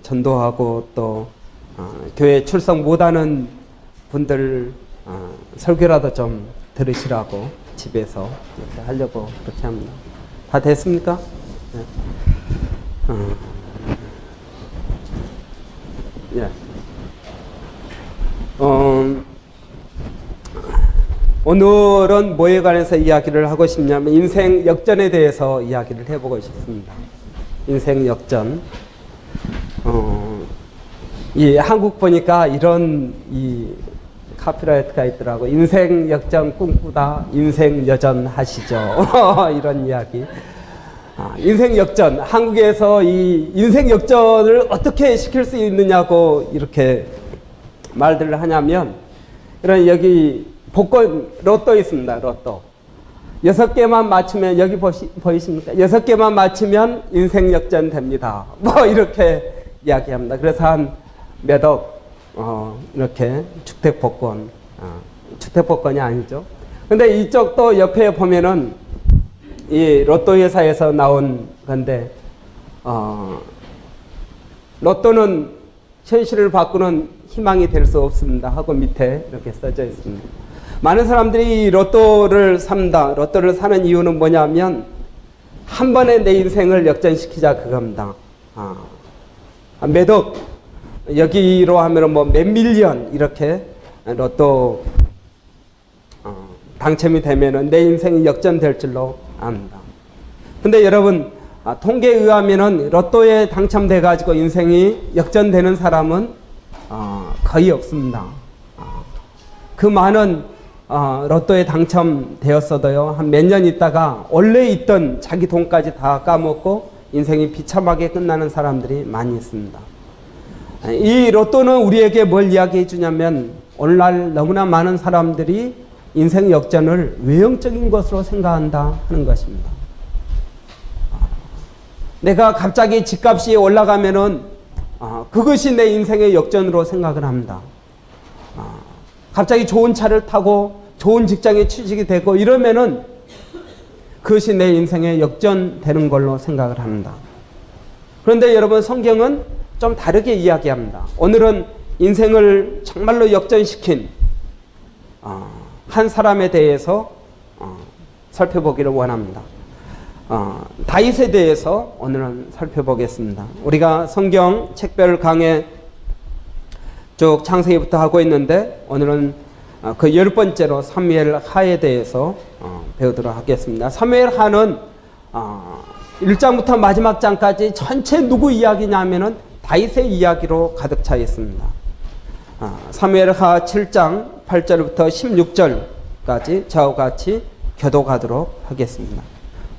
전도하고 또 교회 출석 못하는 분들 설교라도 좀 들으시라고 집에서 이렇게 하려고 그렇게 합니다. 다 됐습니까? 네. 예. 오늘은 뭐에 관해서 이야기를 하고 싶냐면 인생 역전에 대해서 이야기를 해보고 싶습니다. 인생 역전. 이 한국 보니까 이런 이 카피라이트가 있더라고. 인생 역전 꿈꾸다 인생 여전 하시죠. 이런 이야기. 인생 역전. 한국에서 이 인생 역전을 어떻게 시킬 수 있느냐고 이렇게 말들을 하냐면, 이런 여기 복권 로또 있습니다. 로또 6개만 맞추면, 여기 보이십니까? 6개만 맞추면 인생 역전 됩니다. 뭐 이렇게 이야기합니다. 그래서 한 몇억 이렇게 주택복권, 주택복권이 아니죠. 근데 이쪽 또 옆에 보면은 이 로또 회사에서 나온 건데, 로또는 현실을 바꾸는 희망이 될 수 없습니다 하고 밑에 이렇게 써져 있습니다. 많은 사람들이 이 로또를 삽니다. 로또를 사는 이유는 뭐냐면 한 번에 내 인생을 역전시키자 그겁니다. 몇억, 여기로 하면 뭐 몇 밀리언 이렇게 로또 당첨이 되면은 내 인생이 역전될 줄로 압니다. 근데 여러분, 통계에 의하면은 로또에 당첨돼 가지고 인생이 역전되는 사람은 거의 없습니다. 그 많은 로또에 당첨되었어도요, 한 몇 년 있다가 원래 있던 자기 돈까지 다 까먹고 인생이 비참하게 끝나는 사람들이 많이 있습니다. 이 로또는 우리에게 뭘 이야기해 주냐면, 오늘날 너무나 많은 사람들이 인생 역전을 외형적인 것으로 생각한다 하는 것입니다. 내가 갑자기 집값이 올라가면은 그것이 내 인생의 역전으로 생각을 합니다. 갑자기 좋은 차를 타고 좋은 직장에 취직이 되고 이러면은 그것이 내 인생의 역전되는 걸로 생각을 합니다. 그런데 여러분, 성경은 좀 다르게 이야기합니다. 오늘은 인생을 정말로 역전시킨 한 사람에 대해서 살펴보기를 원합니다. 다윗에 대해서 오늘은 살펴보겠습니다. 우리가 성경 책별 강해 쭉 창세기부터 하고 있는데, 오늘은 그 10번째로 사무엘 하에 대해서 배우도록 하겠습니다. 사무엘 하는 1장부터 마지막 장까지 전체 누구 이야기냐면은 다윗의 이야기로 가득 차 있습니다. 사무엘 하 7장 8절부터 16절까지 저와 같이 교독하도록 하겠습니다.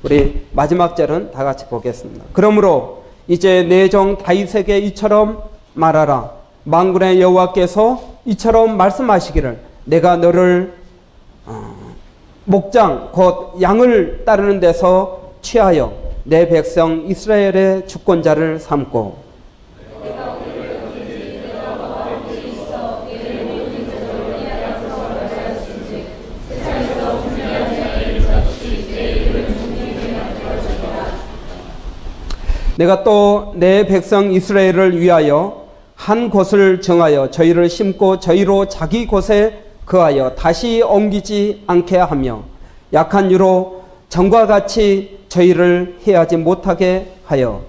우리 마지막 절은 다 같이 보겠습니다. 그러므로 이제 내 종 다윗에게 이처럼 말하라. 만군의 여호와께서 이처럼 말씀하시기를, 내가 너를 목장 곧 양을 따르는 데서 취하여 내 백성 이스라엘의 주권자를 삼고, 내가 또 내 백성 이스라엘을 위하여 한 곳을 정하여 저희를 심고 저희로 자기 곳에 거하여 다시 옮기지 않게 하며, 약한 유로 전과 같이 저희를 해하지 못하게 하여,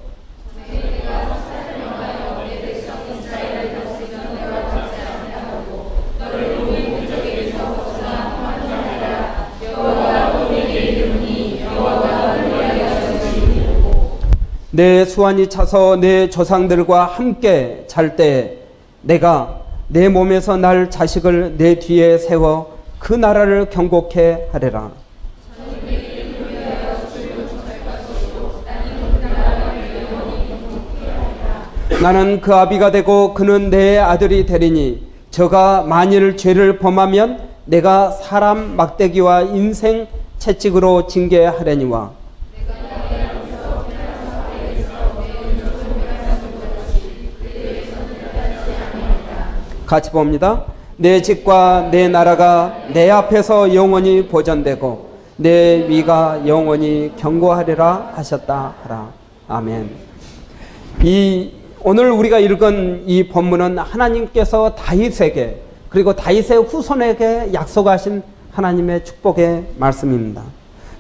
내 수완이 차서 내 조상들과 함께 잘 때 내가 내 몸에서 날 자식을 내 뒤에 세워 그 나라를 경고케 하리라. 나는 그 아비가 되고 그는 내 아들이 되리니, 저가 만일 죄를 범하면 내가 사람 막대기와 인생 채찍으로 징계하려니와, 같이 봅니다. 내 집과 내 나라가 내 앞에서 영원히 보존되고 내 위가 영원히 경고하리라 하셨다 하라. 아멘. 이 오늘 우리가 읽은 이 본문은 하나님께서 다윗에게 그리고 다윗의 후손에게 약속하신 하나님의 축복의 말씀입니다.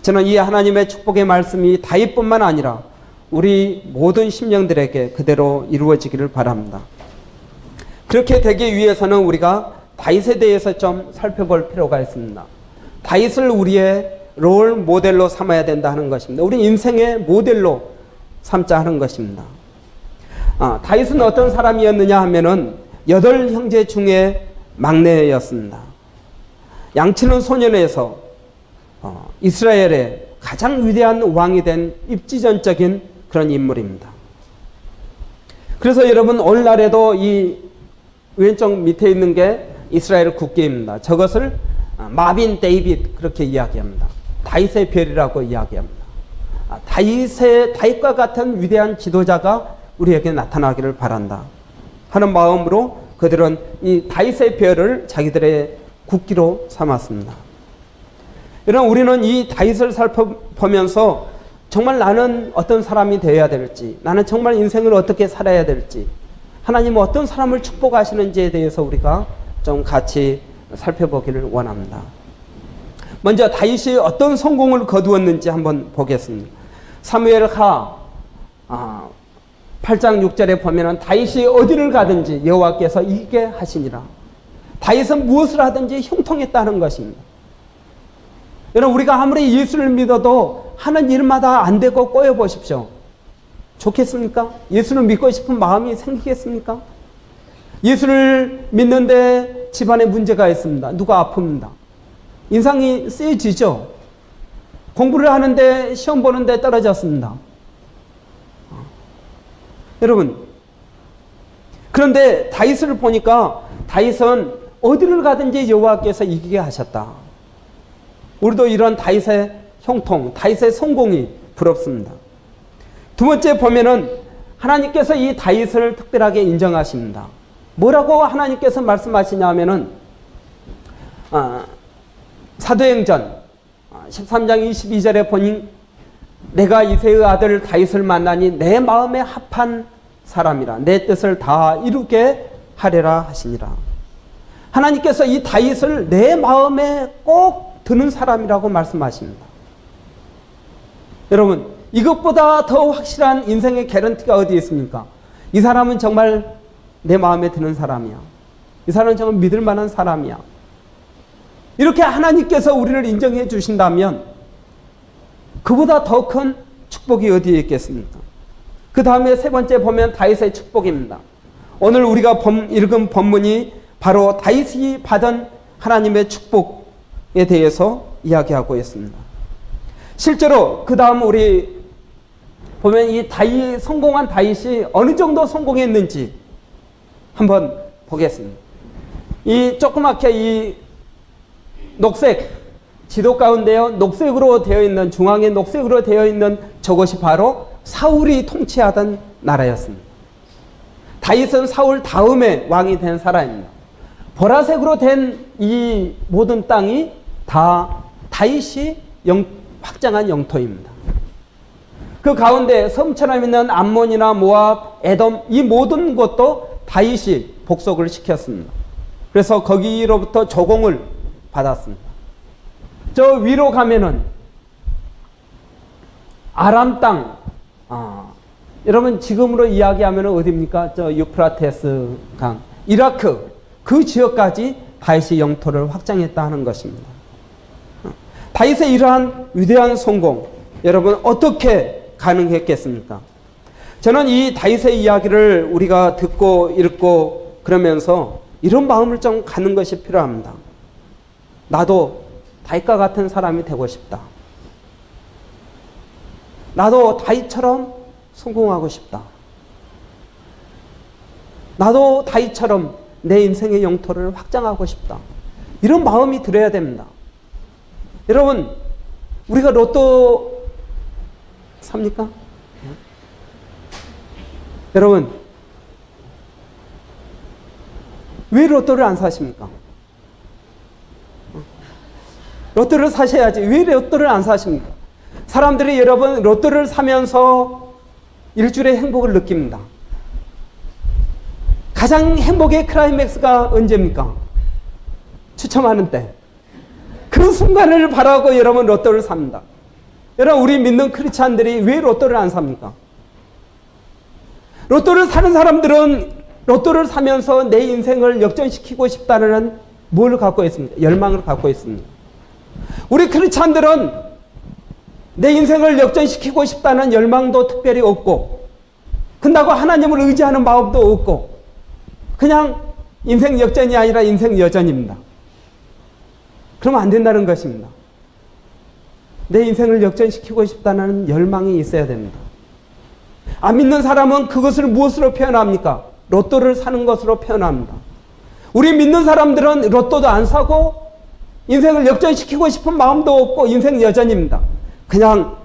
저는 이 하나님의 축복의 말씀이 다윗뿐만 아니라 우리 모든 심령들에게 그대로 이루어지기를 바랍니다. 그렇게 되기 위해서는 우리가 다윗에 대해서 좀 살펴볼 필요가 있습니다. 다윗을 우리의 롤 모델로 삼아야 된다 하는 것입니다. 우리 인생의 모델로 삼자 하는 것입니다. 다윗은 어떤 사람이었느냐 하면은 8형제 중에 막내였습니다. 양치는 소년에서 이스라엘의 가장 위대한 왕이 된 입지전적인 그런 인물입니다. 그래서 여러분 오늘날에도 이 왼쪽 밑에 있는 게 이스라엘 국기입니다. 저것을 마빈 데이빗 그렇게 이야기합니다. 다윗의 별이라고 이야기합니다. 다윗과 같은 위대한 지도자가 우리에게 나타나기를 바란다 하는 마음으로 그들은 이 다윗의 별을 자기들의 국기로 삼았습니다. 여러분 우리는 이 다윗을 살펴보면서 정말 나는 어떤 사람이 되어야 될지, 나는 정말 인생을 어떻게 살아야 될지, 하나님은 어떤 사람을 축복하시는지에 대해서 우리가 좀 같이 살펴보기를 원합니다. 먼저 다윗이 어떤 성공을 거두었는지 한번 보겠습니다. 사무엘하 8장 6절에 보면은 다윗이 어디를 가든지 여호와께서 이기게 하시니라. 다윗은 무엇을 하든지 형통했다는 것입니다. 여러분 우리가 아무리 예수를 믿어도 하는 일마다 안 되고 꼬여 보십시오. 좋겠습니까? 예수를 믿고 싶은 마음이 생기겠습니까? 예수를 믿는데 집안에 문제가 있습니다. 누가 아픕니다. 인상이 쓰여지죠. 공부를 하는데 시험 보는데 떨어졌습니다. 여러분 그런데 다윗을 보니까 다윗은 어디를 가든지 여호와께서 이기게 하셨다. 우리도 이런 다윗의 형통, 다윗의 성공이 부럽습니다. 두 번째 보면은 하나님께서 이 다윗을 특별하게 인정하십니다. 뭐라고 하나님께서 말씀하시냐 하면은 사도행전 13장 22절에 보니 내가 이새의 아들 다윗을 만나니 내 마음에 합한 사람이라 내 뜻을 다 이루게 하리라 하시니라. 하나님께서 이 다윗을 내 마음에 꼭 드는 사람이라고 말씀하십니다. 여러분 이것보다 더 확실한 인생의 개런티가 어디에 있습니까? 이 사람은 정말 내 마음에 드는 사람이야. 이 사람은 정말 믿을 만한 사람이야. 이렇게 하나님께서 우리를 인정해 주신다면 그보다 더 큰 축복이 어디에 있겠습니까? 그 다음에 세 번째 보면 다윗의 축복입니다. 오늘 우리가 읽은 본문이 바로 다윗이 받은 하나님의 축복에 대해서 이야기하고 있습니다. 실제로 그 다음 우리 보면 이 성공한 다윗이 어느 정도 성공했는지 한번 보겠습니다. 이 조그맣게 이 녹색 지도 가운데요 녹색으로 되어 있는 중앙에 녹색으로 되어 있는 저것이 바로 사울이 통치하던 나라였습니다. 다윗은 사울 다음에 왕이 된 사람입니다. 보라색으로 된 이 모든 땅이 다 다윗이 확장한 영토입니다. 그 가운데 섬처럼 있는 암몬이나 모압, 에돔 이 모든 것도 다윗이 복속을 시켰습니다. 그래서 거기로부터 조공을 받았습니다. 저 위로 가면은 아람 땅, 여러분 지금으로 이야기하면 어디입니까? 저 유프라테스 강, 이라크 그 지역까지 다윗이 영토를 확장했다 하는 것입니다. 다윗의 이러한 위대한 성공, 여러분 어떻게 가능했겠습니까? 저는 이 다윗의 이야기를 우리가 듣고 읽고 그러면서 이런 마음을 좀 갖는 것이 필요합니다. 나도 다윗과 같은 사람이 되고 싶다. 나도 다윗처럼 성공하고 싶다. 나도 다윗처럼 내 인생의 영토를 확장하고 싶다. 이런 마음이 들어야 됩니다. 여러분 우리가 로또 삽니까? 여러분 왜 로또를 안 사십니까? 로또를 사셔야지. 왜 로또를 안 사십니까? 사람들이 여러분 로또를 사면서 일주일의 행복을 느낍니다. 가장 행복의 클라이맥스가 언제입니까? 추첨하는 때. 그 순간을 바라고 여러분 로또를 삽니다. 여러분, 우리 믿는 크리스찬들이 왜 로또를 안 삽니까? 로또를 사는 사람들은 로또를 사면서 내 인생을 역전시키고 싶다는 뭘 갖고 있습니까? 열망을 갖고 있습니다. 우리 크리스찬들은 내 인생을 역전시키고 싶다는 열망도 특별히 없고, 그런다고 하나님을 의지하는 마음도 없고, 그냥 인생 역전이 아니라 인생 여전입니다. 그러면 안 된다는 것입니다. 내 인생을 역전시키고 싶다는 열망이 있어야 됩니다. 안 믿는 사람은 그것을 무엇으로 표현합니까? 로또를 사는 것으로 표현합니다. 우리 믿는 사람들은 로또도 안 사고 인생을 역전시키고 싶은 마음도 없고 인생 여전입니다. 그냥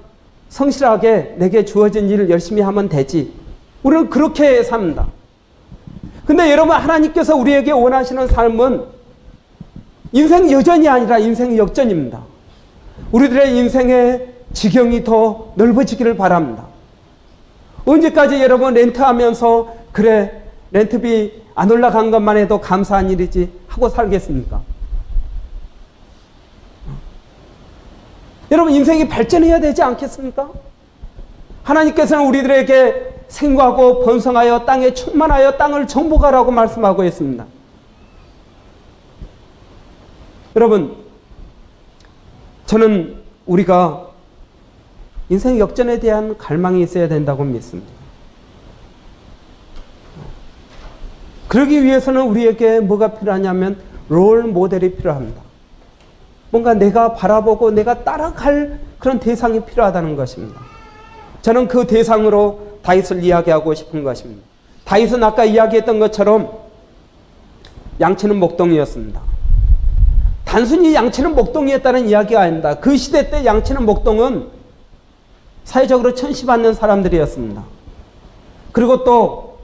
성실하게 내게 주어진 일을 열심히 하면 되지. 우리는 그렇게 삽니다. 근데 여러분, 하나님께서 우리에게 원하시는 삶은 인생 여전이 아니라 인생 역전입니다. 우리들의 인생의 지경이 더 넓어지기를 바랍니다. 언제까지 여러분 렌트하면서 그래 렌트비 안 올라간 것만 해도 감사한 일이지 하고 살겠습니까? 여러분, 인생이 발전해야 되지 않겠습니까? 하나님께서는 우리들에게 생과고 번성하여 땅에 충만하여 땅을 정복하라고 말씀하고 있습니다. 여러분, 저는 우리가 인생 역전에 대한 갈망이 있어야 된다고 믿습니다. 그러기 위해서는 우리에게 뭐가 필요하냐면 롤 모델이 필요합니다. 뭔가 내가 바라보고 내가 따라갈 그런 대상이 필요하다는 것입니다. 저는 그 대상으로 다윗을 이야기하고 싶은 것입니다. 다윗은 아까 이야기했던 것처럼 양치는 목동이었습니다. 단순히 양치는 목동이었다는 이야기가 아닙니다. 그 시대 때 양치는 목동은 사회적으로 천시받는 사람들이었습니다. 그리고 또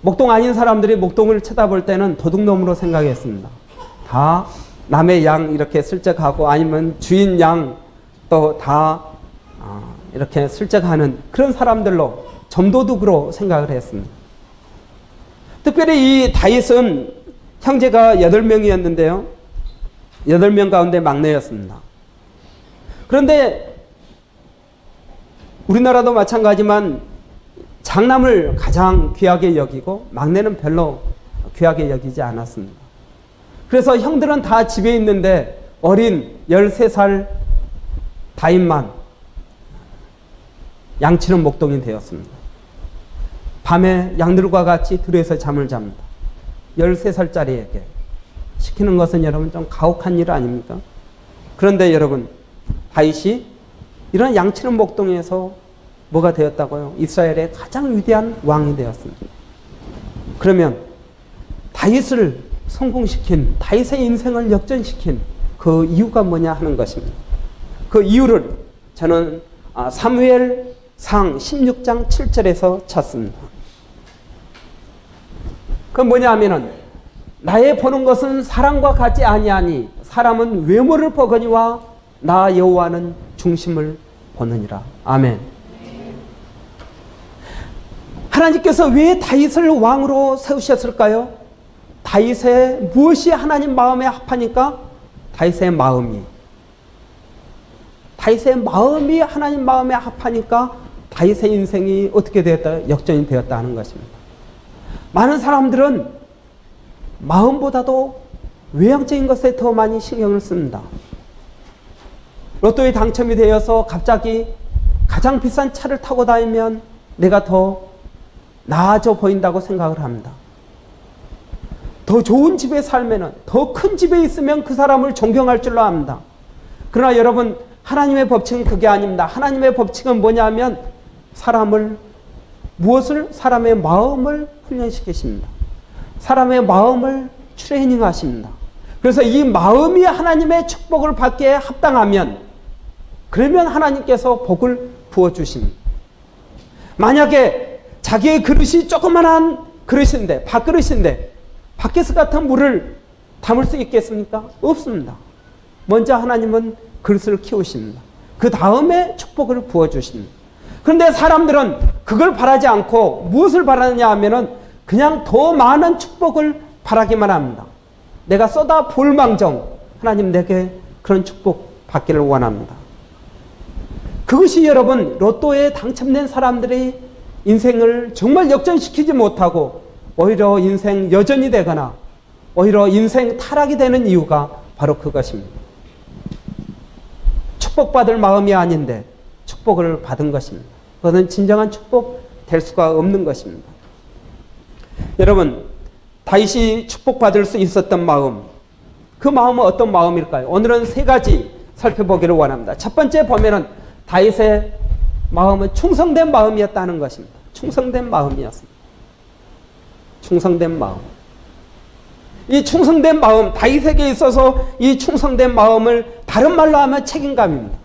목동 아닌 사람들이 목동을 쳐다볼 때는 도둑놈으로 생각했습니다. 다 남의 양 이렇게 슬쩍하고 아니면 주인 양 또 다 이렇게 슬쩍하는 그런 사람들로 점도둑으로 생각을 했습니다. 특별히 이 다윗은 형제가 8명이었는데요. 8명 가운데 막내였습니다. 그런데 우리나라도 마찬가지지만 장남을 가장 귀하게 여기고 막내는 별로 귀하게 여기지 않았습니다. 그래서 형들은 다 집에 있는데 어린 13살 다윗만 양치는 목동이 되었습니다. 밤에 양들과 같이 들에서 잠을 잡니다. 13살짜리에게 시키는 것은 여러분 좀 가혹한 일 아닙니까? 그런데 여러분, 다윗이 이런 양치는 목동에서 뭐가 되었다고요? 이스라엘의 가장 위대한 왕이 되었습니다. 그러면 다윗을 성공시킨, 다윗의 인생을 역전시킨 그 이유가 뭐냐 하는 것입니다. 그 이유를 저는 사무엘상 16장 7절에서 찾습니다. 그건 뭐냐 하면은 나의 보는 것은 사람과 같지 아니하니 사람은 외모를 보거니와 나 여호와는 중심을 보느니라. 아멘. 하나님께서 왜 다윗을 왕으로 세우셨을까요? 다윗의 무엇이 하나님 마음에 합하니까 다윗의 마음이 하나님 마음에 합하니까 다윗의 인생이 어떻게 되었다? 역전이 되었다 하는 것입니다. 많은 사람들은 마음보다도 외향적인 것에 더 많이 신경을 씁니다. 로또에 당첨이 되어서 갑자기 가장 비싼 차를 타고 다니면 내가 더 나아져 보인다고 생각을 합니다. 더 좋은 집에 살면은, 더 큰 집에 있으면 그 사람을 존경할 줄로 압니다. 그러나 여러분, 하나님의 법칙은 그게 아닙니다. 하나님의 법칙은 뭐냐면 사람의 마음을 훈련시키십니다. 사람의 마음을 트레이닝 하십니다. 그래서 이 마음이 하나님의 축복을 받기에 합당하면, 그러면 하나님께서 복을 부어주십니다. 만약에 자기의 그릇이 조그만한 그릇인데, 밥그릇인데 바켓 같은 물을 담을 수 있겠습니까? 없습니다. 먼저 하나님은 그릇을 키우십니다. 그 다음에 축복을 부어주십니다. 그런데 사람들은 그걸 바라지 않고 무엇을 바라느냐 하면은 그냥 더 많은 축복을 바라기만 합니다. 내가 쏟아 부을 망정 하나님 내게 그런 축복 받기를 원합니다. 그것이 여러분 로또에 당첨된 사람들이 인생을 정말 역전시키지 못하고 오히려 인생 여전이 되거나 오히려 인생 타락이 되는 이유가 바로 그것입니다. 축복받을 마음이 아닌데 축복을 받은 것입니다. 그것은 진정한 축복 될 수가 없는 것입니다. 여러분, 다윗이 축복받을 수 있었던 마음, 그 마음은 어떤 마음일까요? 오늘은 세 가지 살펴보기를 원합니다. 첫 번째 보면은 다윗의 마음은 충성된 마음이었다는 것입니다. 충성된 마음이었습니다. 충성된 마음. 이 충성된 마음, 다윗에게 있어서 이 충성된 마음을 다른 말로 하면 책임감입니다.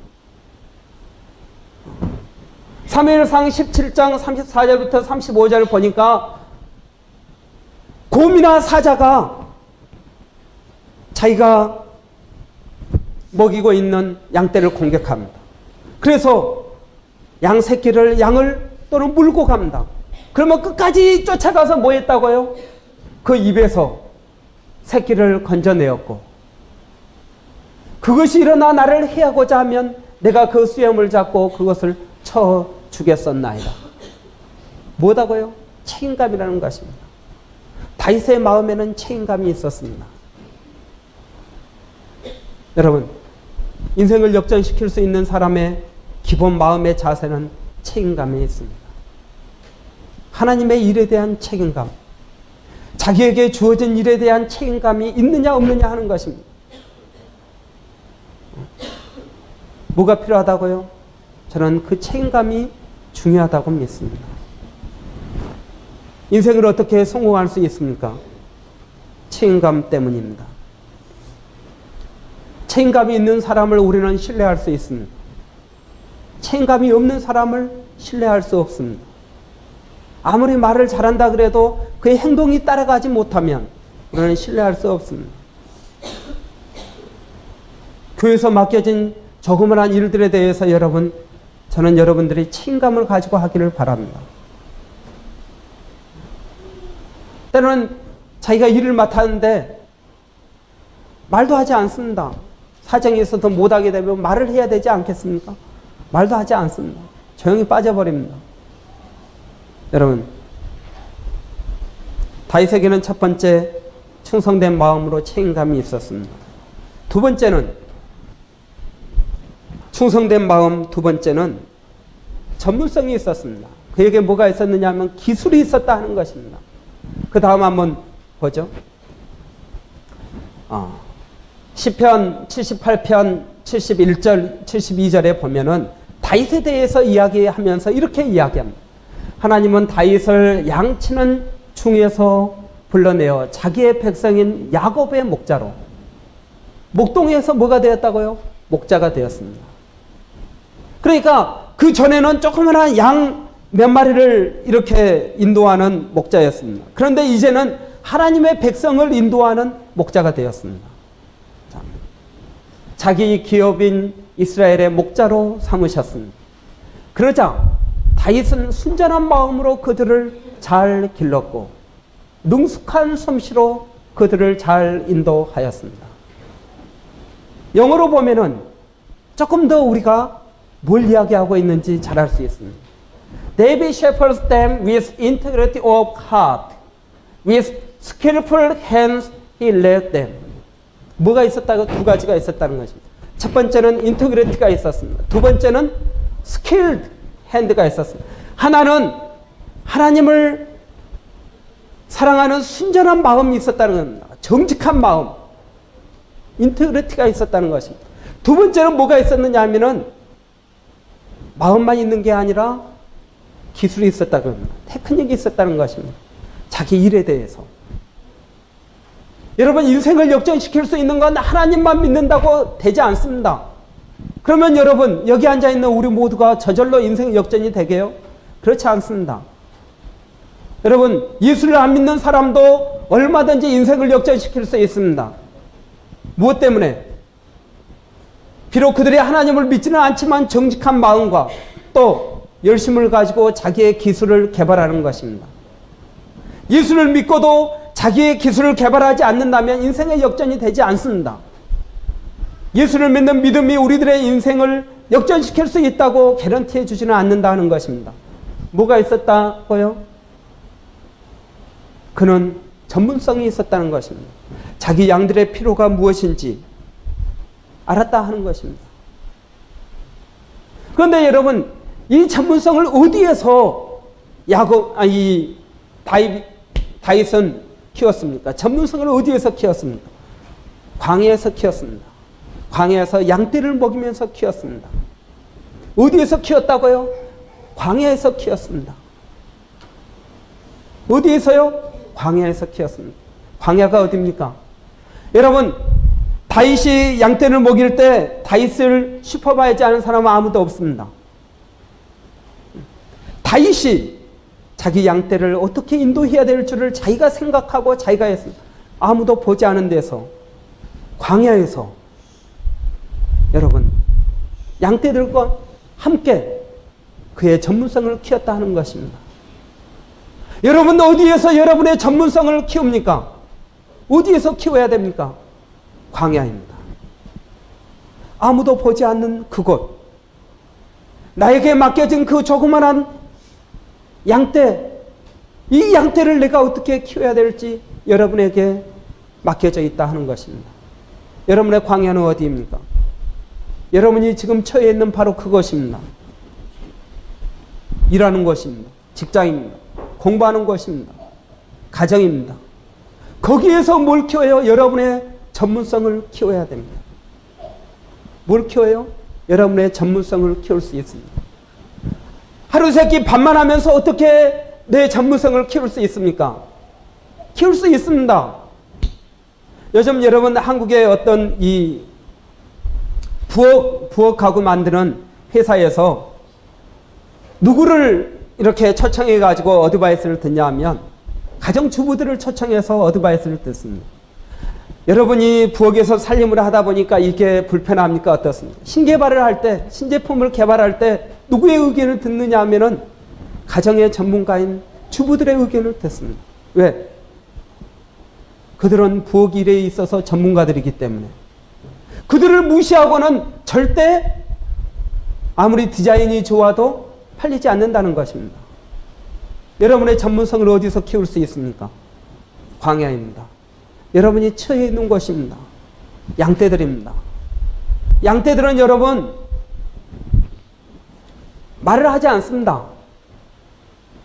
사무엘상 17장 34절부터 35절을 보니까 곰이나 사자가 자기가 먹이고 있는 양떼를 공격합니다. 그래서 양 새끼를 양을 또는 물고 갑니다. 그러면 끝까지 쫓아가서 뭐 했다고요? 그 입에서 새끼를 건져내었고 그것이 일어나 나를 해하고자 하면 내가 그 수염을 잡고 그것을 쳐 죽였었나이다. 뭐다고요? 책임감이라는 것입니다. 다윗의 마음에는 책임감이 있었습니다. 여러분, 인생을 역전시킬 수 있는 사람의 기본 마음의 자세는 책임감이 있습니다. 하나님의 일에 대한 책임감, 자기에게 주어진 일에 대한 책임감이 있느냐 없느냐 하는 것입니다. 뭐가 필요하다고요? 저는 그 책임감이 중요하다고 믿습니다. 인생을 어떻게 성공할 수 있습니까? 책임감 때문입니다. 책임감이 있는 사람을 우리는 신뢰할 수 있습니다. 책임감이 없는 사람을 신뢰할 수 없습니다. 아무리 말을 잘한다 그래도 그의 행동이 따라가지 못하면 우리는 신뢰할 수 없습니다. 교회에서 맡겨진 조그마한 일들에 대해서 저는 여러분들이 책임감을 가지고 하기를 바랍니다. 때로는 자기가 일을 맡았는데 말도 하지 않습니다. 사정이 있어서 못하게 되면 말을 해야 되지 않겠습니까? 말도 하지 않습니다. 조용히 빠져버립니다. 여러분, 다윗에게는 첫 번째 충성된 마음으로 책임감이 있었습니다. 두 번째는 충성된 마음, 두 번째는 전문성이 있었습니다. 그에게 뭐가 있었느냐 하면 기술이 있었다 하는 것입니다. 그 다음 한번 보죠. 시편 78편 71절 72절에 보면은 다윗에 대해서 이야기하면서 이렇게 이야기합니다. 하나님은 다윗을 양치는 중에서 불러내어 자기의 백성인 야곱의 목자로, 목동에서 뭐가 되었다고요? 목자가 되었습니다. 그러니까 그 전에는 조그마한 양 몇 마리를 이렇게 인도하는 목자였습니다. 그런데 이제는 하나님의 백성을 인도하는 목자가 되었습니다. 자기 기업인 이스라엘의 목자로 삼으셨습니다. 그러자 다윗은 순전한 마음으로 그들을 잘 길렀고 능숙한 솜씨로 그들을 잘 인도하였습니다. 영어로 보면은 조금 더 우리가 뭘 이야기하고 있는지 잘 알 수 있습니다. David shepherds them with integrity of heart, with skillful hands he led them. 뭐가 있었다고? 두 가지가 있었다는 것입니다. 첫 번째는 인테그리티가 있었습니다. 두 번째는 skilled hand가 있었습니다. 하나는 하나님을 사랑하는 순전한 마음이 있었다는 겁니다. 정직한 마음, 인테그리티가 있었다는 것입니다. 두 번째는 뭐가 있었느냐 하면은 마음만 있는 게 아니라 기술이 있었다는 겁니다. 테크닉이 있었다는 것입니다. 자기 일에 대해서. 여러분, 인생을 역전시킬 수 있는 건 하나님만 믿는다고 되지 않습니다. 그러면 여러분, 여기 앉아있는 우리 모두가 저절로 인생 역전이 되게요? 그렇지 않습니다. 여러분, 예수를 안 믿는 사람도 얼마든지 인생을 역전시킬 수 있습니다. 무엇 때문에? 비록 그들이 하나님을 믿지는 않지만 정직한 마음과 또 열심을 가지고 자기의 기술을 개발하는 것입니다. 예수를 믿고도 자기의 기술을 개발하지 않는다면 인생의 역전이 되지 않습니다. 예수를 믿는 믿음이 우리들의 인생을 역전시킬 수 있다고 개런티해 주지는 않는다는 것입니다. 뭐가 있었다고요? 그는 전문성이 있었다는 것입니다. 자기 양들의 필요가 무엇인지 알았다 하는 것입니다. 그런데 여러분, 이 전문성을 어디에서 다윗은 키웠습니까? 전문성을 어디에서 키웠습니까? 광야에서 키웠습니다. 광야에서 양떼를 먹이면서 키웠습니다. 어디에서 키웠다고요? 광야에서 키웠습니다. 어디에서요? 광야에서 키웠습니다. 광야가 어디입니까? 여러분, 다윗이 양떼를 먹일 때 다윗을 슈퍼바이즈 하는 사람은 아무도 없습니다. 다윗이 자기 양떼를 어떻게 인도해야 될 줄을 자기가 생각하고 자기가 했습니다. 아무도 보지 않은 데서, 광야에서 여러분, 양떼들과 함께 그의 전문성을 키웠다 하는 것입니다. 여러분, 어디에서 여러분의 전문성을 키웁니까? 어디에서 키워야 됩니까? 광야입니다. 아무도 보지 않는 그곳, 나에게 맡겨진 그 조그만한 양떼, 이 양떼를 내가 어떻게 키워야 될지 여러분에게 맡겨져 있다 하는 것입니다. 여러분의 광야는 어디입니까? 여러분이 지금 처해 있는 바로 그것입니다. 일하는 것입니다. 직장입니다. 공부하는 것입니다. 가정입니다. 거기에서 뭘 키워요? 여러분의 전문성을 키워야 됩니다. 뭘 키워요? 여러분의 전문성을 키울 수 있습니다. 하루 세끼 밥만 하면서 어떻게 내 전문성을 키울 수 있습니까? 키울 수 있습니다. 요즘 여러분, 한국의 어떤 이 부엌 가구 만드는 회사에서 누구를 이렇게 초청해 가지고 어드바이스를 듣냐 하면 가정주부들을 초청해서 어드바이스를 듣습니다. 여러분이 부엌에서 살림을 하다 보니까 이게 불편합니까? 어떻습니까? 신개발을 할 때, 신제품을 개발할 때 누구의 의견을 듣느냐 하면은 가정의 전문가인 주부들의 의견을 듣습니다. 왜? 그들은 부엌 일에 있어서 전문가들이기 때문에. 그들을 무시하고는 절대 아무리 디자인이 좋아도 팔리지 않는다는 것입니다. 여러분의 전문성을 어디서 키울 수 있습니까? 광야입니다. 여러분이 처해 있는 곳입니다. 양떼들입니다. 양떼들은 여러분, 말을 하지 않습니다.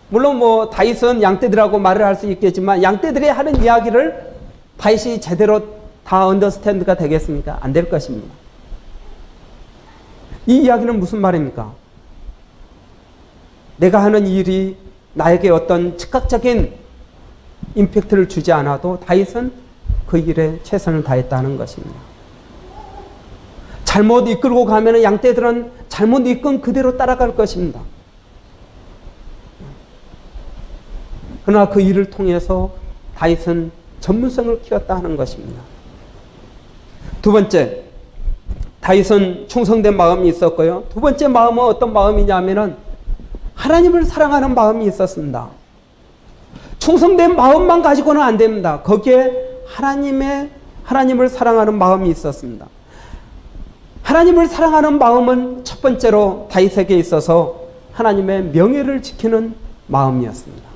물론 다윗은 양떼들하고 말을 할 수 있겠지만 양떼들이 하는 이야기를 다윗이 제대로 다 언더스탠드가 되겠습니까? 안 될 것입니다. 이 이야기는 무슨 말입니까? 내가 하는 일이 나에게 어떤 즉각적인 임팩트를 주지 않아도 다윗은 그 일에 최선을 다했다는 것입니다. 잘못 이끌고 가면 양떼들은 잘못 이끈 그대로 따라갈 것입니다. 그러나 그 일을 통해서 다윗은 전문성을 키웠다 하는 것입니다. 두 번째, 다윗은 충성된 마음이 있었고요. 두 번째 마음은 어떤 마음이냐면은 하나님을 사랑하는 마음이 있었습니다. 충성된 마음만 가지고는 안 됩니다. 거기에 하나님을 사랑하는 마음이 있었습니다. 하나님을 사랑하는 마음은 첫 번째로 다윗에게 있어서 하나님의 명예를 지키는 마음이었습니다.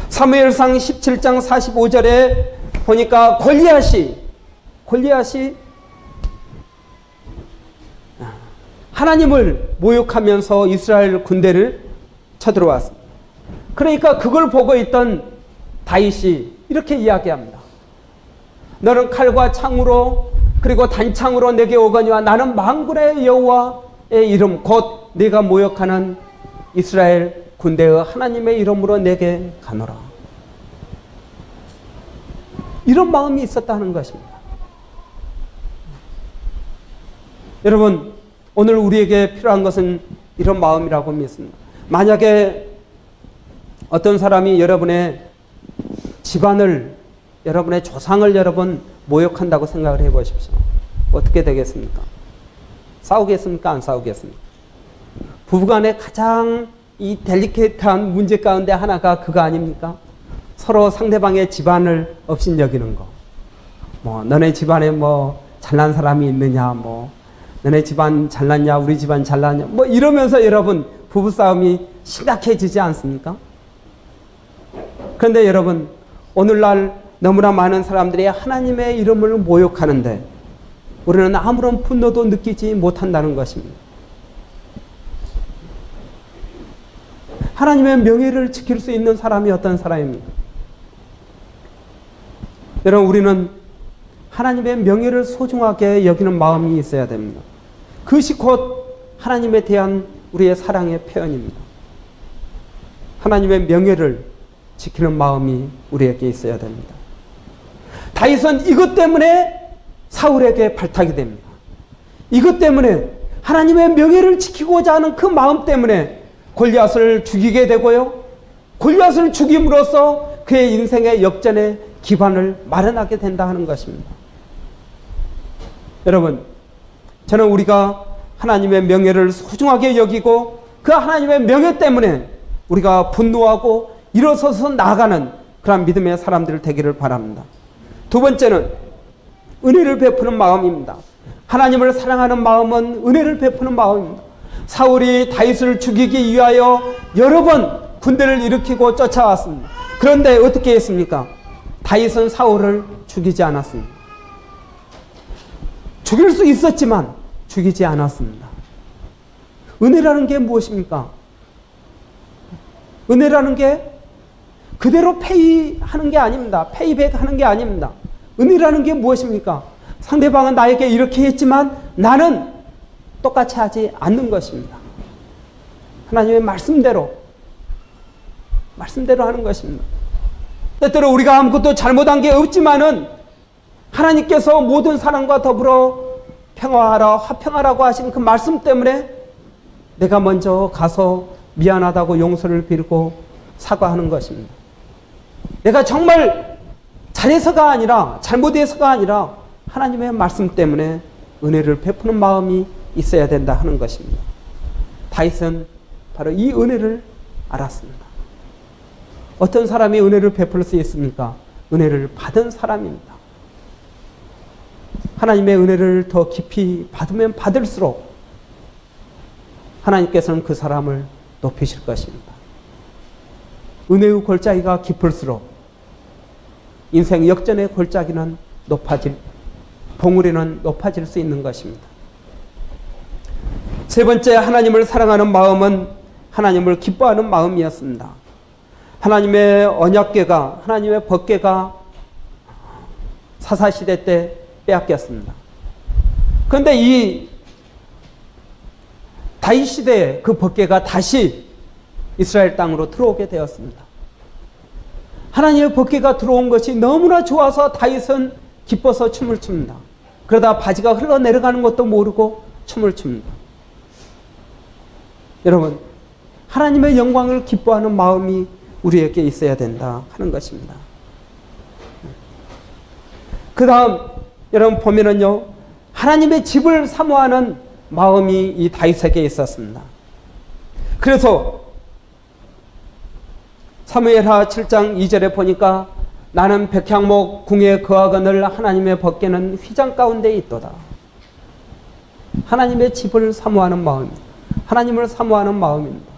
사무엘상 17장 45절에 보니까 골리앗이 하나님을 모욕하면서 이스라엘 군대를 쳐들어왔습니다. 그러니까 그걸 보고 있던 다윗이 이렇게 이야기합니다. 너는 칼과 창으로 그리고 단창으로 내게 오거니와 나는 만군의 여호와의 이름 곧 네가 모욕하는 이스라엘 군대의 하나님의 이름으로 내게 가노라. 이런 마음이 있었다는 것입니다. 여러분, 오늘 우리에게 필요한 것은 이런 마음이라고 믿습니다. 만약에 어떤 사람이 여러분의 집안을, 여러분의 조상을 여러분 모욕한다고 생각을 해보십시오. 어떻게 되겠습니까? 싸우겠습니까? 안 싸우겠습니까? 부부간에 가장 이 델리케이트한 문제 가운데 하나가 그거 아닙니까? 서로 상대방의 집안을 업신여기는 거. 뭐 너네 집안에 뭐 잘난 사람이 있느냐, 뭐 너네 집안 잘났냐, 우리 집안 잘났냐, 뭐 이러면서 여러분 부부싸움이 심각해지지 않습니까? 그런데 여러분, 오늘날 너무나 많은 사람들이 하나님의 이름을 모욕하는데 우리는 아무런 분노도 느끼지 못한다는 것입니다. 하나님의 명예를 지킬 수 있는 사람이 어떤 사람입니까? 여러분, 우리는 하나님의 명예를 소중하게 여기는 마음이 있어야 됩니다. 그것이 곧 하나님에 대한 우리의 사랑의 표현입니다. 하나님의 명예를 지키는 마음이 우리에게 있어야 됩니다. 다윗은 이것 때문에 사울에게 발탁이 됩니다. 이것 때문에 하나님의 명예를 지키고자 하는 그 마음 때문에 골리앗을 죽이게 되고요. 골리앗을 죽임으로써 그의 인생의 역전의 기반을 마련하게 된다 하는 것입니다. 여러분, 저는 우리가 하나님의 명예를 소중하게 여기고 그 하나님의 명예 때문에 우리가 분노하고 일어서서 나아가는 그런 믿음의 사람들 되기를 바랍니다. 두 번째는 은혜를 베푸는 마음입니다. 하나님을 사랑하는 마음은 은혜를 베푸는 마음입니다. 사울이 다윗을 죽이기 위하여 여러 번 군대를 일으키고 쫓아왔습니다. 그런데 어떻게 했습니까? 다윗은 사울을 죽이지 않았습니다. 죽일 수 있었지만 죽이지 않았습니다. 은혜라는 게 무엇입니까? 은혜라는 게 그대로 페이하는 게 아닙니다. 페이백하는 게 아닙니다. 은혜라는 게 무엇입니까? 상대방은 나에게 이렇게 했지만 나는 똑같이 하지 않는 것입니다. 하나님의 말씀대로 하는 것입니다. 때때로 우리가 아무것도 잘못한 게 없지만은 하나님께서 모든 사람과 더불어 평화하라, 화평하라고 하신 그 말씀 때문에 내가 먼저 가서 미안하다고 용서를 빌고 사과하는 것입니다. 내가 정말 잘해서가 아니라, 잘못해서가 아니라 하나님의 말씀 때문에 은혜를 베푸는 마음이 있어야 된다 하는 것입니다. 다윗은 바로 이 은혜를 알았습니다. 어떤 사람이 은혜를 베풀 수 있습니까? 은혜를 받은 사람입니다. 하나님의 은혜를 더 깊이 받으면 받을수록 하나님께서는 그 사람을 높이실 것입니다. 은혜의 골짜기가 깊을수록 인생 역전의 골짜기는 봉우리는 높아질 수 있는 것입니다. 세 번째, 하나님을 사랑하는 마음은 하나님을 기뻐하는 마음이었습니다. 하나님의 언약궤가, 하나님의 법궤가 사사시대 때 빼앗겼습니다. 그런데 이 다윗 시대에 그 법궤가 다시 이스라엘 땅으로 들어오게 되었습니다. 하나님의 법궤가 들어온 것이 너무나 좋아서 다윗은 기뻐서 춤을 춥니다. 그러다 바지가 흘러내려가는 것도 모르고 춤을 춥니다. 여러분, 하나님의 영광을 기뻐하는 마음이 우리에게 있어야 된다 하는 것입니다. 그 다음 여러분 보면은요, 하나님의 집을 사모하는 마음이 이 다윗에게 있었습니다. 그래서 사무엘하 7장 2절에 보니까 나는 백향목 궁에 거하거늘 하나님의 법궤는 휘장 가운데 있도다. 하나님의 집을 사모하는 마음입니다. 하나님을 사모하는 마음입니다.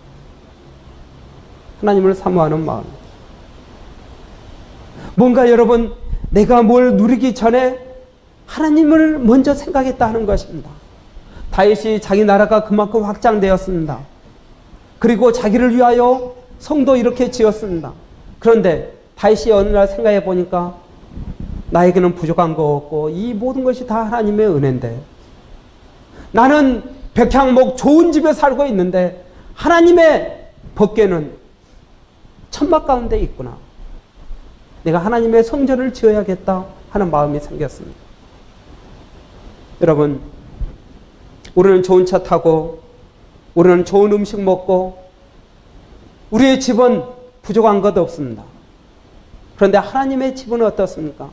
하나님을 사모하는 마음. 뭔가 여러분, 내가 뭘 누리기 전에 하나님을 먼저 생각했다 하는 것입니다. 다윗이 자기 나라가 그만큼 확장되었습니다. 그리고 자기를 위하여 성도 이렇게 지었습니다. 그런데 다윗이 어느 날 생각해 보니까 나에게는 부족한 거 없고 이 모든 것이 다 하나님의 은혜인데, 나는 백향목 좋은 집에 살고 있는데 하나님의 법궤는 천막 가운데 있구나. 내가 하나님의 성전을 지어야겠다 하는 마음이 생겼습니다. 여러분, 우리는 좋은 차 타고 우리는 좋은 음식 먹고 우리의 집은 부족한 것 없습니다. 그런데 하나님의 집은 어떻습니까?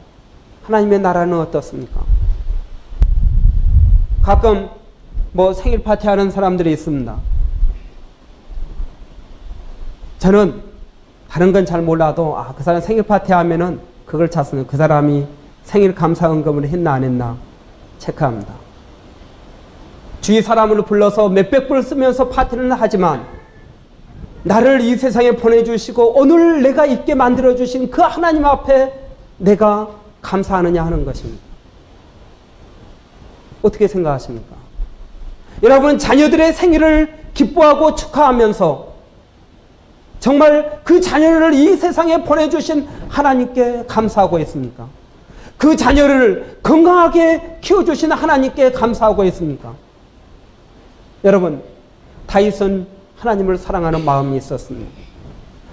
하나님의 나라는 어떻습니까? 가끔 생일 파티 하는 사람들이 있습니다. 저는 다른 건 잘 몰라도 그 사람 생일 파티 하면은 그걸 찾습니다. 그 사람이 생일 감사헌금을 했나 안 했나 체크합니다. 주위 사람을 불러서 몇백 불 쓰면서 파티는 하지만 나를 이 세상에 보내주시고 오늘 내가 있게 만들어주신 그 하나님 앞에 내가 감사하느냐 하는 것입니다. 어떻게 생각하십니까? 여러분, 자녀들의 생일을 기뻐하고 축하하면서 정말 그 자녀를 이 세상에 보내주신 하나님께 감사하고 있습니까? 그 자녀를 건강하게 키워주신 하나님께 감사하고 있습니까? 여러분, 다윗은 하나님을 사랑하는 마음이 있었습니다.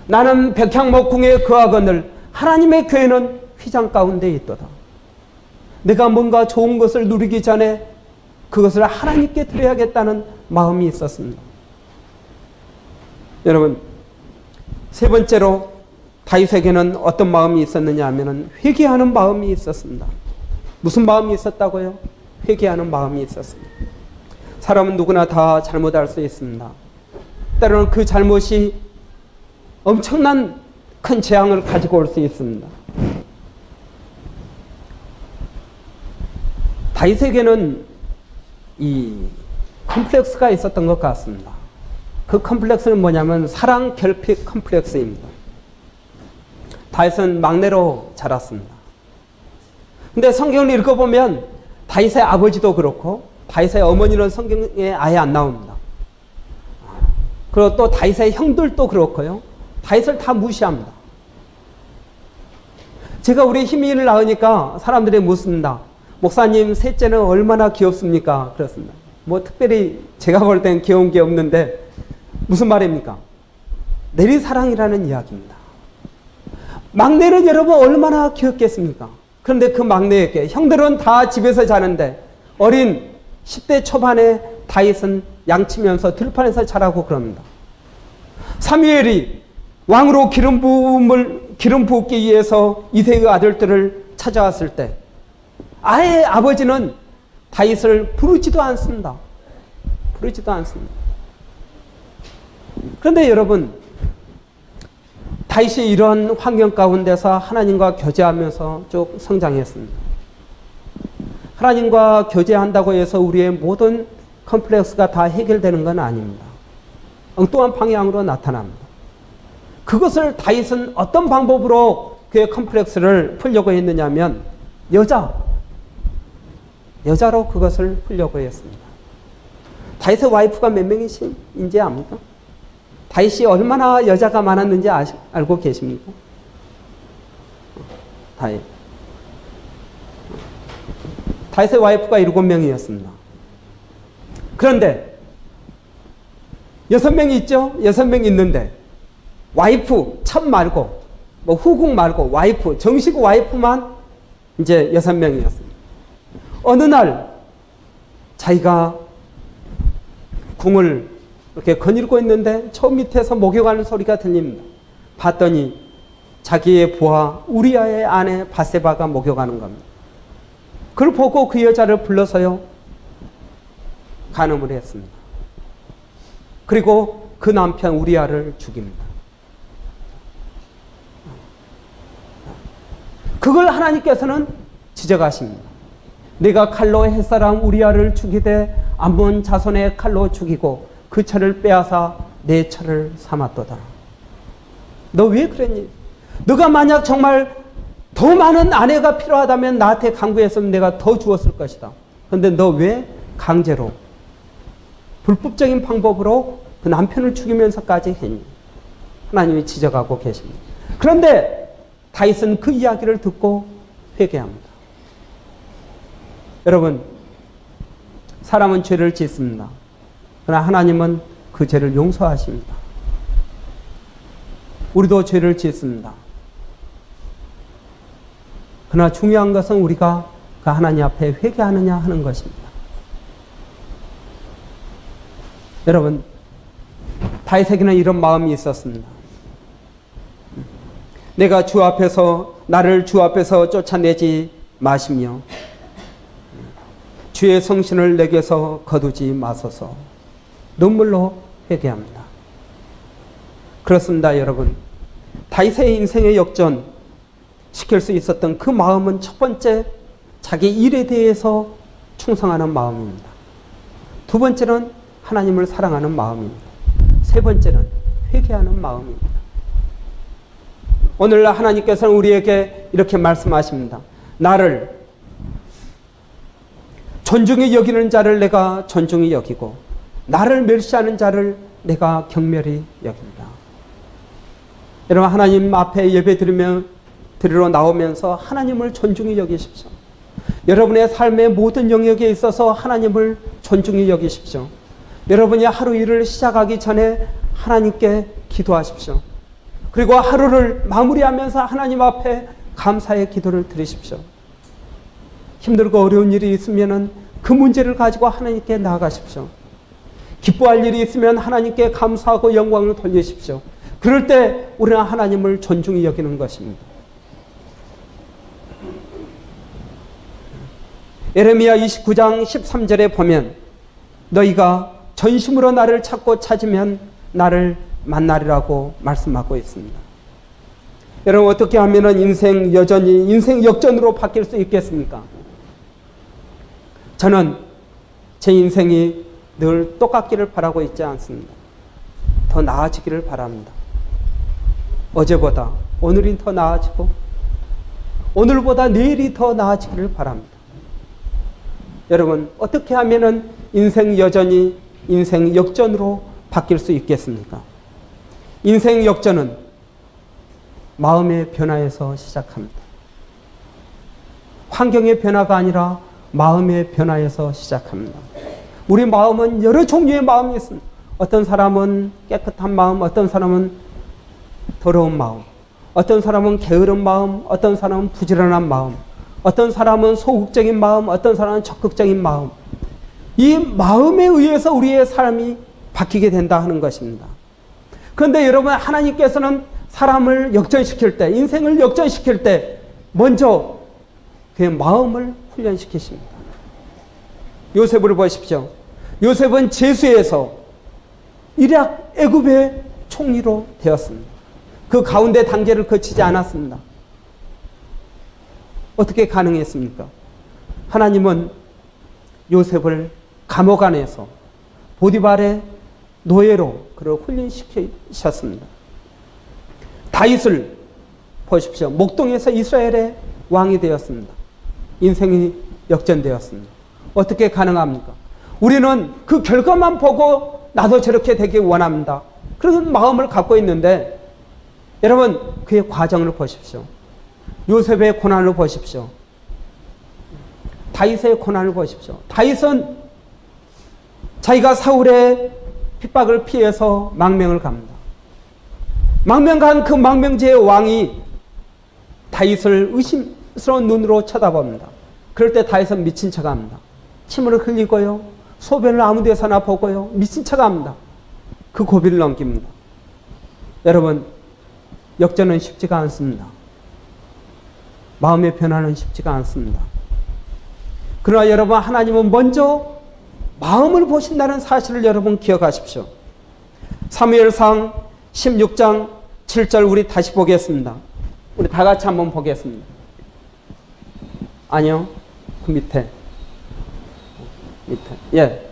나는 백향목궁에 거하거늘 하나님의 교회는 휘장 가운데 있도다. 내가 뭔가 좋은 것을 누리기 전에 그것을 하나님께 드려야겠다는 마음이 있었습니다. 여러분, 세 번째로 다윗에게는 어떤 마음이 있었느냐 하면 회개하는 마음이 있었습니다. 무슨 마음이 있었다고요? 회개하는 마음이 있었습니다. 사람은 누구나 다 잘못할 수 있습니다. 때로는 그 잘못이 엄청난 큰 재앙을 가지고 올 수 있습니다. 다윗에게는 이 컴플렉스가 있었던 것 같습니다. 그 컴플렉스는 뭐냐면 사랑 결핍 컴플렉스입니다. 다윗은 막내로 자랐습니다. 근데 성경을 읽어보면 다윗의 아버지도 그렇고 다윗의 어머니는 성경에 아예 안 나옵니다. 그리고 또 다윗의 형들도 그렇고요. 다윗을 다 무시합니다. 제가 우리 희미를 낳으니까 사람들이 묻습니다. 목사님, 셋째는 얼마나 귀엽습니까? 그렇습니다. 뭐 특별히 제가 볼 땐 귀여운 게 없는데 무슨 말입니까? 내리사랑이라는 이야기입니다. 막내는 여러분 얼마나 귀엽겠습니까? 그런데 그 막내에게 형들은 다 집에서 자는데 어린 10대 초반에 다윗은 양치면서 들판에서 자라고 그럽니다. 사무엘이 왕으로 기름 붓기 위해서 이새의 아들들을 찾아왔을 때 아예 아버지는 다윗을 부르지도 않습니다. 부르지도 않습니다. 그런데 여러분, 다윗이 이런 환경 가운데서 하나님과 교제하면서 쭉 성장했습니다. 하나님과 교제한다고 해서 우리의 모든 컴플렉스가 다 해결되는 건 아닙니다. 엉뚱한 방향으로 나타납니다. 그것을 다윗은 어떤 방법으로 그의 컴플렉스를 풀려고 했느냐면 여자로 그것을 풀려고 했습니다. 다윗의 와이프가 몇 명이신지 압니까? 다윗이 얼마나 여자가 많았는지 알고 계십니까? 다윗의 와이프가 7명이었습니다. 그런데 6명이 있죠? 6명 있는데 와이프 첫 말고 뭐 후궁 말고 와이프, 정식 와이프만 이제 6명이었습니다. 어느 날 자기가 궁을 이렇게 거닐고 있는데 저 밑에서 목욕하는 소리가 들립니다. 봤더니 자기의 부하 우리아의 아내 바세바가 목욕하는 겁니다. 그걸 보고 그 여자를 불러서요 간음을 했습니다. 그리고 그 남편 우리아를 죽입니다. 그걸 하나님께서는 지적하십니다. 내가 칼로 햇사람 우리아를 죽이되 암몬 자손의 칼로 죽이고 그 철을 빼앗아 내 철을 삼았도다. 너 왜 그랬니? 너가 만약 정말 더 많은 아내가 필요하다면 나한테 강구했으면 내가 더 주었을 것이다. 그런데 너 왜 강제로 불법적인 방법으로 그 남편을 죽이면서까지 했니? 하나님이 지적하고 계십니다. 그런데 다윗은 그 이야기를 듣고 회개합니다. 여러분, 사람은 죄를 짓습니다. 그러나 하나님은 그 죄를 용서하십니다. 우리도 죄를 짓습니다. 그러나 중요한 것은 우리가 그 하나님 앞에 회개하느냐 하는 것입니다. 여러분, 다윗에게는 이런 마음이 있었습니다. 내가 주 앞에서 나를 주 앞에서 쫓아내지 마시며 주의 성신을 내게서 거두지 마소서. 눈물로 회개합니다. 그렇습니다, 여러분. 다윗의 인생의 역전 시킬 수 있었던 그 마음은 첫 번째, 자기 일에 대해서 충성하는 마음입니다. 두 번째는 하나님을 사랑하는 마음입니다. 세 번째는 회개하는 마음입니다. 오늘 하나님께서는 우리에게 이렇게 말씀하십니다. 나를 존중히 여기는 자를 내가 존중히 여기고 나를 멸시하는 자를 내가 경멸히 여긴다. 여러분, 하나님 앞에 예배 드리러 나오면서 하나님을 존중히 여기십시오. 여러분의 삶의 모든 영역에 있어서 하나님을 존중히 여기십시오. 여러분이 하루 일을 시작하기 전에 하나님께 기도하십시오. 그리고 하루를 마무리하면서 하나님 앞에 감사의 기도를 드리십시오. 힘들고 어려운 일이 있으면 그 문제를 가지고 하나님께 나아가십시오. 기뻐할 일이 있으면 하나님께 감사하고 영광을 돌리십시오. 그럴 때 우리는 하나님을 존중히 여기는 것입니다. 예레미야 29장 13절에 보면 너희가 전심으로 나를 찾고 찾으면 나를 만나리라고 말씀하고 있습니다. 여러분, 어떻게 하면 인생 역전으로 바뀔 수 있겠습니까? 저는 제 인생이 늘 똑같기를 바라고 있지 않습니다. 더 나아지기를 바랍니다. 어제보다 오늘이 더 나아지고 오늘보다 내일이 더 나아지기를 바랍니다. 여러분, 어떻게 하면 인생 여전히 인생 역전으로 바뀔 수 있겠습니까? 인생 역전은 마음의 변화에서 시작합니다. 환경의 변화가 아니라 마음의 변화에서 시작합니다. 우리 마음은 여러 종류의 마음이 있습니다. 어떤 사람은 깨끗한 마음, 어떤 사람은 더러운 마음, 어떤 사람은 게으른 마음, 어떤 사람은 부지런한 마음, 어떤 사람은 소극적인 마음, 어떤 사람은 적극적인 마음. 이 마음에 의해서 우리의 삶이 바뀌게 된다 하는 것입니다. 그런데 여러분, 하나님께서는 사람을 역전시킬 때, 인생을 역전시킬 때 먼저 그의 마음을 훈련시키십니다. 요셉을 보십시오. 요셉은 제수에서 이락 애굽의 총리로 되었습니다. 그 가운데 단계를 거치지 않았습니다. 어떻게 가능했습니까? 하나님은 요셉을 감옥 안에서 보디발의 노예로 그를 훈련시키셨습니다. 다윗을 보십시오. 목동에서 이스라엘의 왕이 되었습니다. 인생이 역전되었습니다. 어떻게 가능합니까? 우리는 그 결과만 보고 나도 저렇게 되길 원합니다. 그런 마음을 갖고 있는데 여러분, 그의 과정을 보십시오. 요셉의 고난을 보십시오. 다윗의 고난을 보십시오. 다윗은 자기가 사울의 핍박을 피해서 망명을 갑니다. 망명간 그 망명지의 왕이 다윗을 의심스러운 눈으로 쳐다봅니다. 그럴 때 다윗은 미친 척합니다. 침을 흘리고요, 소변을 아무 데서나 보고요, 미친 척합니다. 그 고비를 넘깁니다. 여러분, 역전은 쉽지가 않습니다. 마음의 변화는 쉽지가 않습니다. 그러나 여러분, 하나님은 먼저 마음을 보신다는 사실을 여러분 기억하십시오. 사무엘상 16장 7절 우리 다시 보겠습니다. 우리 다 같이 한번 보겠습니다. 아니요, 그 밑에. 예.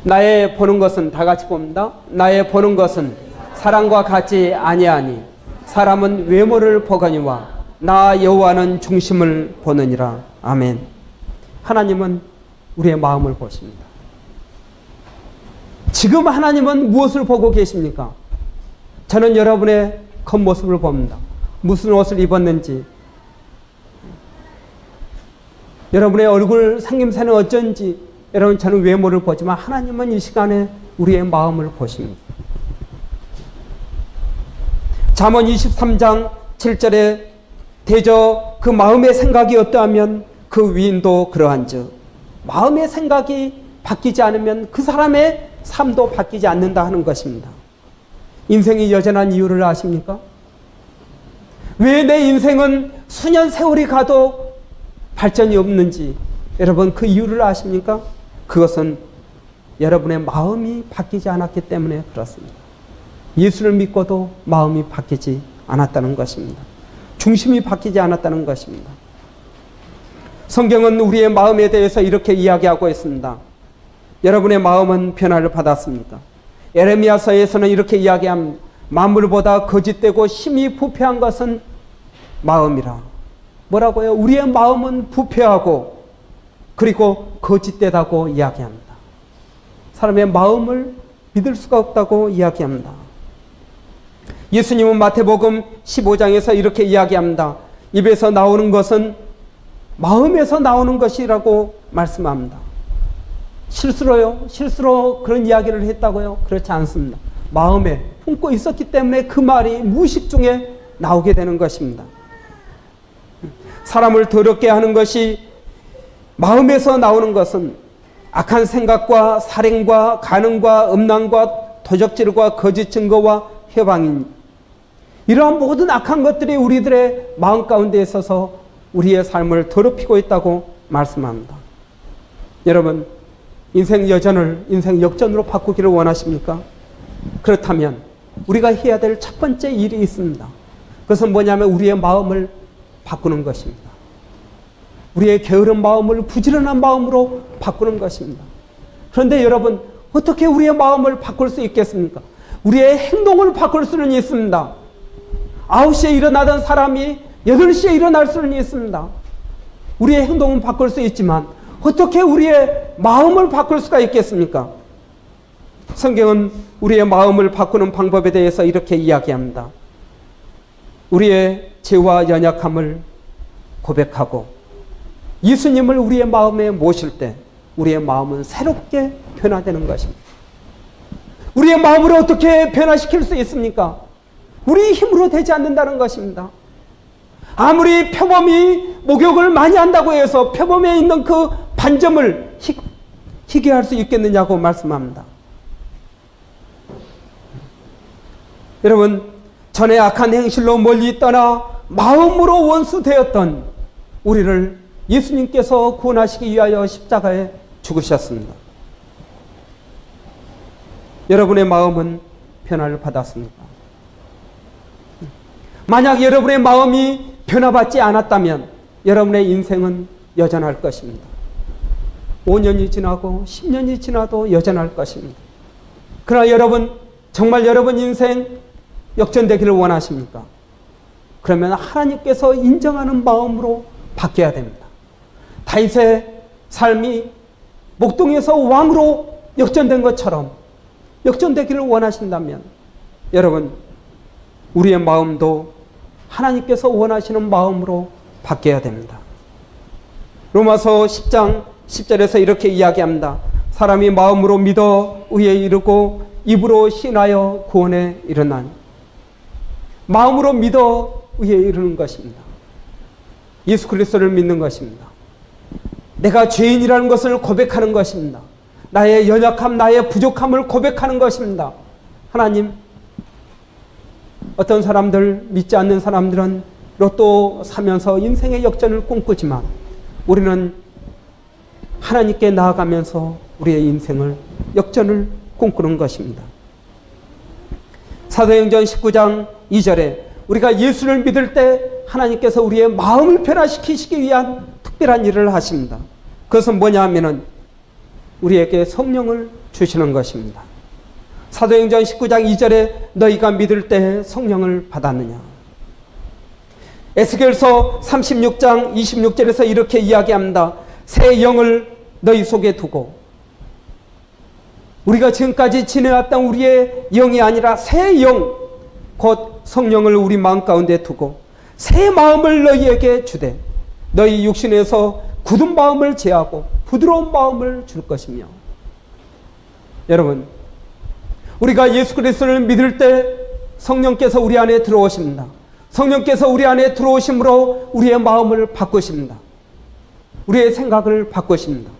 나의 보는 것은, 다 같이 봅니다. 나의 보는 것은 사람과 같지 아니하니 사람은 외모를 보거니와 나 여호와는 중심을 보느니라. 아멘. 하나님은 우리의 마음을 보십니다. 지금 하나님은 무엇을 보고 계십니까? 저는 여러분의 겉모습을 봅니다. 무슨 옷을 입었는지, 여러분의 얼굴 생김새는 어쩐지, 여러분, 저는 외모를 보지만 하나님은 이 시간에 우리의 마음을 보십니다. 잠언 23장 7절에 대저 그 마음의 생각이 어떠하면 그 위인도 그러한즉, 마음의 생각이 바뀌지 않으면 그 사람의 삶도 바뀌지 않는다 하는 것입니다. 인생이 여전한 이유를 아십니까? 왜 내 인생은 수년 세월이 가도 발전이 없는지 여러분, 그 이유를 아십니까? 그것은 여러분의 마음이 바뀌지 않았기 때문에 그렇습니다. 예수를 믿고도 마음이 바뀌지 않았다는 것입니다. 중심이 바뀌지 않았다는 것입니다. 성경은 우리의 마음에 대해서 이렇게 이야기하고 있습니다. 여러분의 마음은 변화를 받았습니까? 에레미야서에서는 이렇게 이야기합니다. 만물보다 거짓되고 심히 부패한 것은 마음이라. 뭐라고요? 우리의 마음은 부패하고 그리고 거짓되다고 이야기합니다. 사람의 마음을 믿을 수가 없다고 이야기합니다. 예수님은 마태복음 15장에서 이렇게 이야기합니다. 입에서 나오는 것은 마음에서 나오는 것이라고 말씀합니다. 실수로 그런 이야기를 했다고요? 그렇지 않습니다. 마음에 품고 있었기 때문에 그 말이 무의식 중에 나오게 되는 것입니다. 사람을 더럽게 하는 것이 마음에서 나오는 것은 악한 생각과 살인과 간음과 음란과 도적질과 거짓 증거와 회방인 이러한 모든 악한 것들이 우리들의 마음 가운데 있어서 우리의 삶을 더럽히고 있다고 말씀합니다. 여러분, 인생 여전을 인생 역전으로 바꾸기를 원하십니까? 그렇다면 우리가 해야 될 첫 번째 일이 있습니다. 그것은 뭐냐면 우리의 마음을 바꾸는 것입니다. 우리의 게으른 마음을 부지런한 마음으로 바꾸는 것입니다. 그런데 여러분, 어떻게 우리의 마음을 바꿀 수 있겠습니까? 우리의 행동을 바꿀 수는 있습니다. 9시에 일어나던 사람이 8시에 일어날 수는 있습니다. 우리의 행동은 바꿀 수 있지만 어떻게 우리의 마음을 바꿀 수가 있겠습니까? 성경은 우리의 마음을 바꾸는 방법에 대해서 이렇게 이야기합니다. 우리의 죄와 연약함을 고백하고 예수님을 우리의 마음에 모실 때 우리의 마음은 새롭게 변화되는 것입니다. 우리의 마음을 어떻게 변화시킬 수 있습니까? 우리 힘으로 되지 않는다는 것입니다. 아무리 표범이 목욕을 많이 한다고 해서 표범에 있는 그 반점을 희게 할 수 있겠느냐고 말씀합니다. 여러분, 전에 악한 행실로 멀리 떠나 마음으로 원수되었던 우리를 예수님께서 구원하시기 위하여 십자가에 죽으셨습니다. 여러분의 마음은 변화를 받았습니까? 만약 여러분의 마음이 변화받지 않았다면 여러분의 인생은 여전할 것입니다. 5년이 지나고 10년이 지나도 여전할 것입니다. 그러나 여러분, 정말 여러분 인생 역전되기를 원하십니까? 그러면 하나님께서 인정하는 마음으로 바뀌어야 됩니다. 다윗의 삶이 목동에서 왕으로 역전된 것처럼 역전되기를 원하신다면 여러분, 우리의 마음도 하나님께서 원하시는 마음으로 바뀌어야 됩니다. 로마서 10장 10절에서 이렇게 이야기합니다. 사람이 마음으로 믿어 의에 이르고 입으로 신하여 구원에 이르나니. 마음으로 믿어 의에 이르는 것입니다. 예수 그리스도를 믿는 것입니다. 내가 죄인이라는 것을 고백하는 것입니다. 나의 연약함, 나의 부족함을 고백하는 것입니다. 하나님, 어떤 사람들, 믿지 않는 사람들은 로또 사면서 인생의 역전을 꿈꾸지만 우리는 하나님께 나아가면서 우리의 인생을 역전을 꿈꾸는 것입니다. 사도행전 19장 2절에 우리가 예수를 믿을 때 하나님께서 우리의 마음을 변화시키시기 위한 특별한 일을 하십니다. 그것은 뭐냐 하면은 우리에게 성령을 주시는 것입니다. 사도행전 19장 2절에 너희가 믿을 때 성령을 받았느냐. 에스겔서 36장 26절에서 이렇게 이야기합니다. 새 영을 너희 속에 두고, 우리가 지금까지 지내왔던 우리의 영이 아니라 새 영, 곧 성령을 우리 마음 가운데 두고 새 마음을 너희에게 주되 너희 육신에서 굳은 마음을 제하고 부드러운 마음을 줄 것이며. 여러분, 우리가 예수 그리스도를 믿을 때 성령께서 우리 안에 들어오십니다. 성령께서 우리 안에 들어오심으로 우리의 마음을 바꾸십니다. 우리의 생각을 바꾸십니다.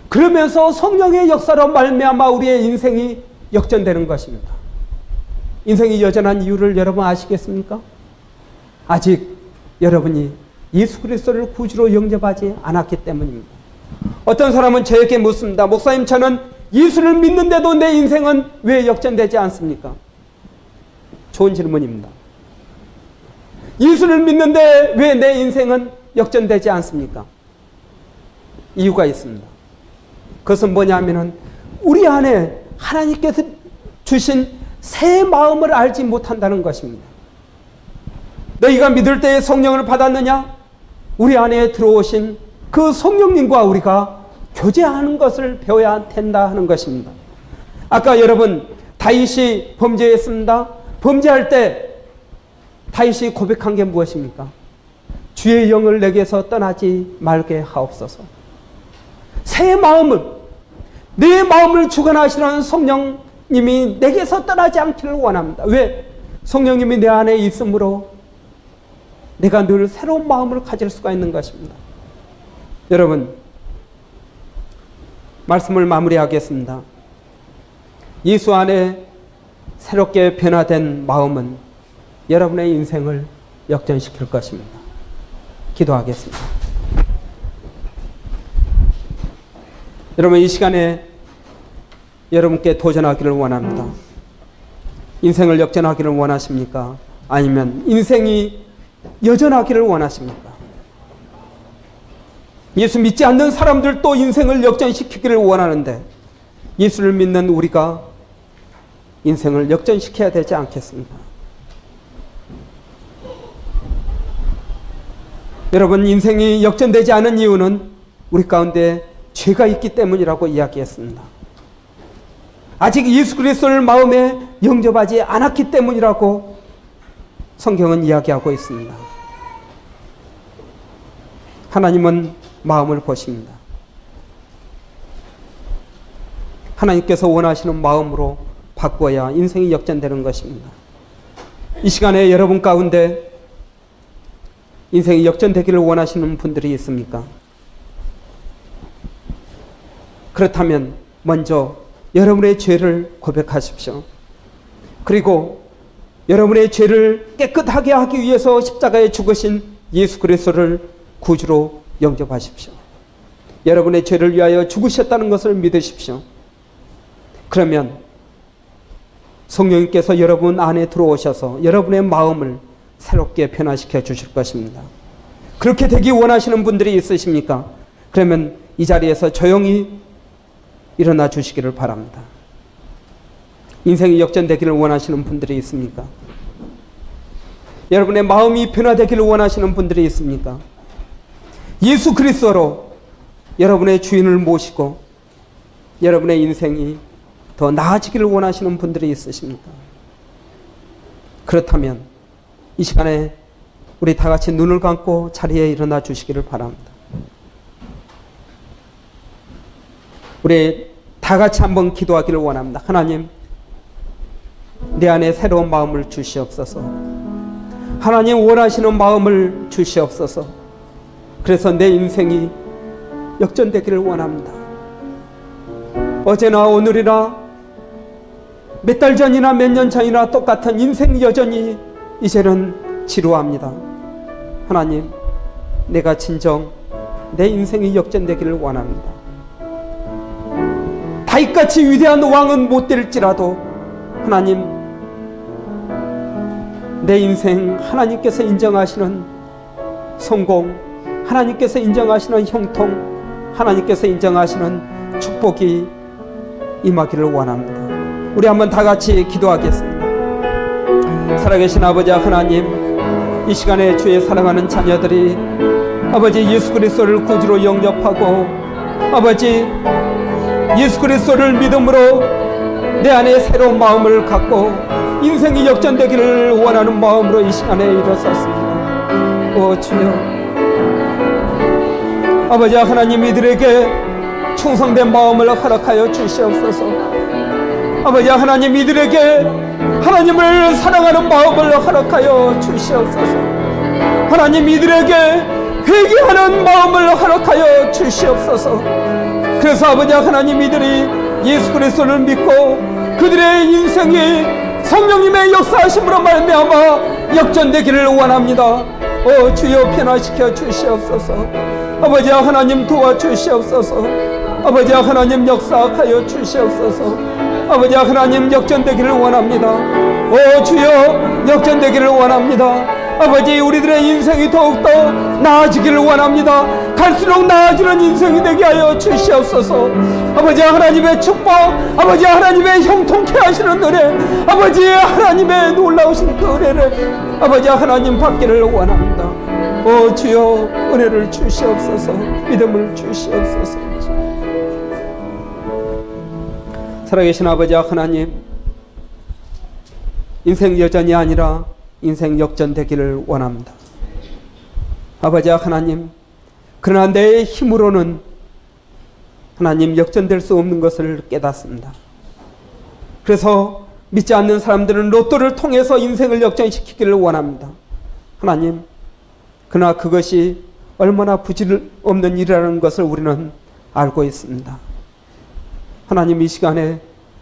그러면서 성령의 역사로 말미암아 우리의 인생이 역전되는 것입니다. 인생이 여전한 이유를 여러분 아시겠습니까? 아직 여러분이 예수 그리스도를 구주로 영접하지 않았기 때문입니다. 어떤 사람은 저에게 묻습니다. 목사님, 저는 예수를 믿는데도 내 인생은 왜 역전되지 않습니까? 좋은 질문입니다. 예수를 믿는데 왜 내 인생은 역전되지 않습니까? 이유가 있습니다. 그것은 뭐냐면은 우리 안에 하나님께서 주신 새 마음을 알지 못한다는 것입니다. 너희가 믿을 때에 성령을 받았느냐? 우리 안에 들어오신 그 성령님과 우리가 교제하는 것을 배워야 된다 하는 것입니다. 아까 여러분 다윗이 범죄했습니다. 범죄할 때 다윗이 고백한 게 무엇입니까? 주의 영을 내게서 떠나지 말게 하옵소서. 새 마음을, 내 마음을 주관하시는 성령님이 내게서 떠나지 않기를 원합니다. 왜? 성령님이 내 안에 있으므로 내가 늘 새로운 마음을 가질 수가 있는 것입니다. 여러분, 말씀을 마무리하겠습니다. 예수 안에 새롭게 변화된 마음은 여러분의 인생을 역전시킬 것입니다. 기도하겠습니다. 여러분, 이 시간에 여러분께 도전하기를 원합니다. 인생을 역전하기를 원하십니까? 아니면 인생이 여전하기를 원하십니까? 예수 믿지 않는 사람들도 인생을 역전시키기를 원하는데 예수를 믿는 우리가 인생을 역전시켜야 되지 않겠습니까? 여러분, 인생이 역전되지 않은 이유는 우리 가운데 죄가 있기 때문이라고 이야기했습니다. 아직 예수 그리스도를 마음에 영접하지 않았기 때문이라고 성경은 이야기하고 있습니다. 하나님은 마음을 보십니다. 하나님께서 원하시는 마음으로 바꿔야 인생이 역전되는 것입니다. 이 시간에 여러분 가운데 인생이 역전되기를 원하시는 분들이 있습니까? 그렇다면 먼저 여러분의 죄를 고백하십시오. 그리고 여러분의 죄를 깨끗하게 하기 위해서 십자가에 죽으신 예수 그리스도를 구주로 영접하십시오. 여러분의 죄를 위하여 죽으셨다는 것을 믿으십시오. 그러면 성령님께서 여러분 안에 들어오셔서 여러분의 마음을 새롭게 변화시켜 주실 것입니다. 그렇게 되기 원하시는 분들이 있으십니까? 그러면 이 자리에서 조용히 일어나 주시기를 바랍니다. 인생이 역전되기를 원하시는 분들이 있습니까? 여러분의 마음이 변화되기를 원하시는 분들이 있습니까? 예수 그리스도로 여러분의 주인을 모시고 여러분의 인생이 더 나아지기를 원하시는 분들이 있으십니까? 그렇다면 이 시간에 우리 다 같이 눈을 감고 자리에 일어나 주시기를 바랍니다. 우리 다 같이 한번 기도하기를 원합니다. 하나님, 내 안에 새로운 마음을 주시옵소서. 하나님 원하시는 마음을 주시옵소서. 그래서 내 인생이 역전되기를 원합니다. 어제나 오늘이나 몇 달 전이나 몇 년 전이나 똑같은 인생 여전히 이제는 지루합니다. 하나님, 내가 진정 내 인생이 역전되기를 원합니다. 다윗같이 위대한 왕은 못 될지라도 하나님, 내 인생 하나님께서 인정하시는 성공, 하나님께서 인정하시는 형통, 하나님께서 인정하시는 축복이 임하기를 원합니다. 우리 한번 다 같이 기도하겠습니다. 살아계신 아버지 하나님, 이 시간에 주의 사랑하는 자녀들이 아버지 예수 그리스도를 구주로 영접하고 아버지 예수 그리스도를 믿음으로 내 안에 새로운 마음을 갖고 인생이 역전되기를 원하는 마음으로 이 시간에 일어섰습니다. 오 주여, 아버지 하나님, 이들에게 충성된 마음을 허락하여 주시옵소서. 아버지 하나님, 이들에게 하나님을 사랑하는 마음을 허락하여 주시옵소서. 하나님, 이들에게 회개하는 마음을 허락하여 주시옵소서. 그래서 아버지 하나님, 이들이 예수 그리스도를 믿고 그들의 인생이 성령님의 역사하심으로 말미암아 역전되기를 원합니다. 오 주여, 변화시켜 주시옵소서. 아버지 하나님, 도와주시옵소서. 아버지 하나님, 역사하여 주시옵소서. 아버지 하나님, 역전되기를 원합니다. 오 주여 역전되기를 원합니다. 아버지 우리들의 인생이 더욱더 나아지기를 원합니다. 갈수록 나아지는 인생이 되게 하여 주시옵소서. 아버지 하나님의 축복, 아버지 하나님의 형통케 하시는 은혜, 아버지 하나님의 놀라우신 그 은혜를 아버지 하나님 받기를 원합니다. 오 주여 은혜를 주시옵소서. 믿음을 주시옵소서. 살아계신 아버지 하나님, 인생 여전이 아니라 인생 역전되기를 원합니다. 아버지 하나님, 그러나 내 힘으로는 하나님 역전될 수 없는 것을 깨닫습니다. 그래서 믿지 않는 사람들은 로또를 통해서 인생을 역전시키기를 원합니다. 하나님, 그러나 그것이 얼마나 부질 없는 일이라는 것을 우리는 알고 있습니다. 하나님, 이 시간에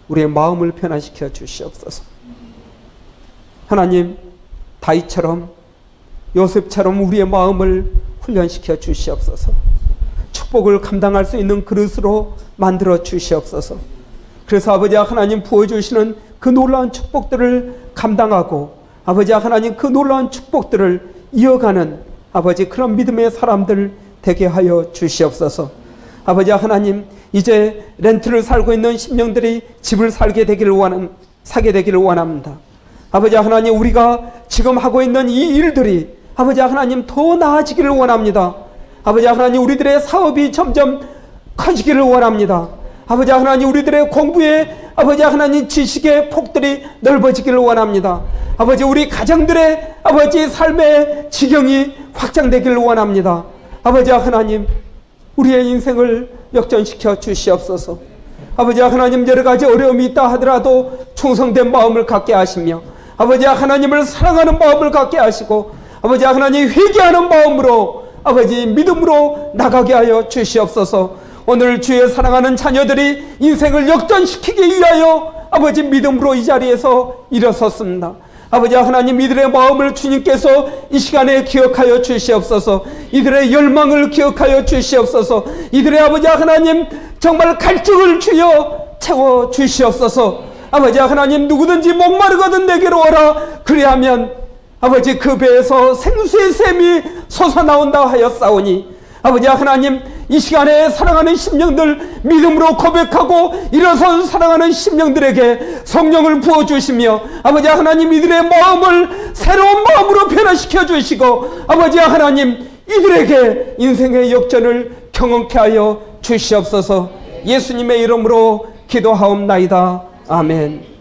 우리의 마음을 변화시켜 주시옵소서. 하나님, 다윗처럼 요셉처럼 우리의 마음을 훈련시켜 주시옵소서. 축복을 감당할 수 있는 그릇으로 만들어 주시옵소서. 그래서 아버지 하나님 부어주시는 그 놀라운 축복들을 감당하고 아버지 하나님 그 놀라운 축복들을 이어가는 아버지 그런 믿음의 사람들 되게 하여 주시옵소서. 아버지 하나님, 이제 렌트를 살고 있는 심령들이 집을 사게 되기를 원합니다. 아버지 하나님, 우리가 지금 하고 있는 이 일들이 아버지 하나님 더 나아지기를 원합니다. 아버지 하나님, 우리들의 사업이 점점 커지기를 원합니다. 아버지 하나님, 우리들의 공부에 아버지 하나님 지식의 폭들이 넓어지기를 원합니다. 아버지, 우리 가정들의 아버지 삶의 지경이 확장되기를 원합니다. 아버지 하나님, 우리의 인생을 역전시켜 주시옵소서. 아버지 하나님, 여러 가지 어려움이 있다 하더라도 충성된 마음을 갖게 하시며 아버지 하나님을 사랑하는 마음을 갖게 하시고 아버지 하나님 회개하는 마음으로 아버지 믿음으로 나가게 하여 주시옵소서. 오늘 주의 사랑하는 자녀들이 인생을 역전시키기 위하여 아버지 믿음으로 이 자리에서 일어섰습니다. 아버지 하나님, 이들의 마음을 주님께서 이 시간에 기억하여 주시옵소서. 이들의 열망을 기억하여 주시옵소서. 이들의 아버지 하나님 정말 갈증을 주여 채워 주시옵소서. 아버지 하나님, 누구든지 목마르거든 내게로 오라. 그리하면 아버지 그 배에서 생수의 샘이 솟아나온다 하였사오니 아버지 하나님, 이 시간에 사랑하는 심령들 믿음으로 고백하고 일어선 사랑하는 심령들에게 성령을 부어주시며 아버지 하나님, 이들의 마음을 새로운 마음으로 변화시켜 주시고 아버지 하나님, 이들에게 인생의 역전을 경험케 하여 주시옵소서. 예수님의 이름으로 기도하옵나이다. 아멘.